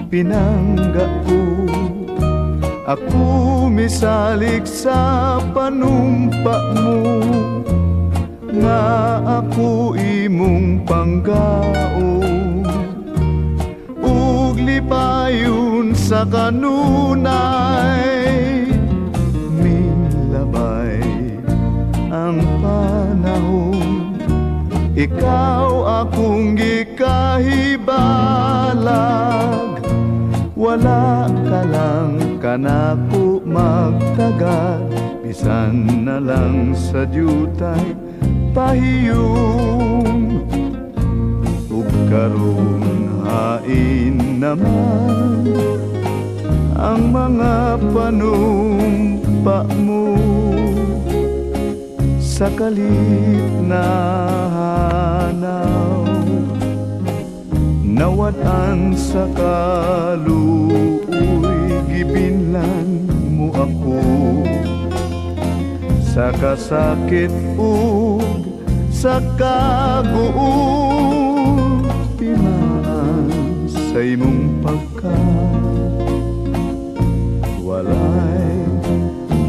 Pinangga ko, ako misalik sa panumpa mo, nga ako imong panggao, ug lipayon sa kanunay, milabay ang panahon, ikaw akong gikahibalag. Wala ka lang kanako magtagad, bisan na lang sa diyutay pahiyong. Ug karon hain naman ang mga panumpa mo, sa kalit na hanaw, nawatan sa kaluoy, gibinlan mo ako sa kasakit ug sa kaguol, pimaan sa imong pagka walay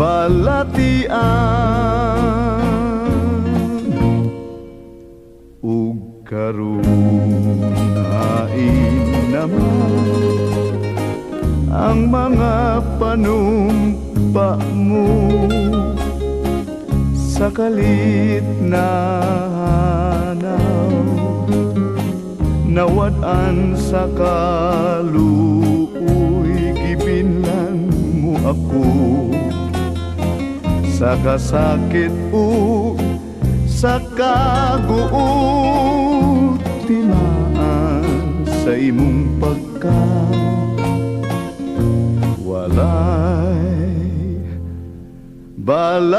balatian. Ug karon hain naman ang mga panumpa mo, sa kalit na hanaw, nawad-an sa kaluoy, gibinlan mo ako sa kasakit ug sa kaguot, timaan sa imong pagka walay balatian.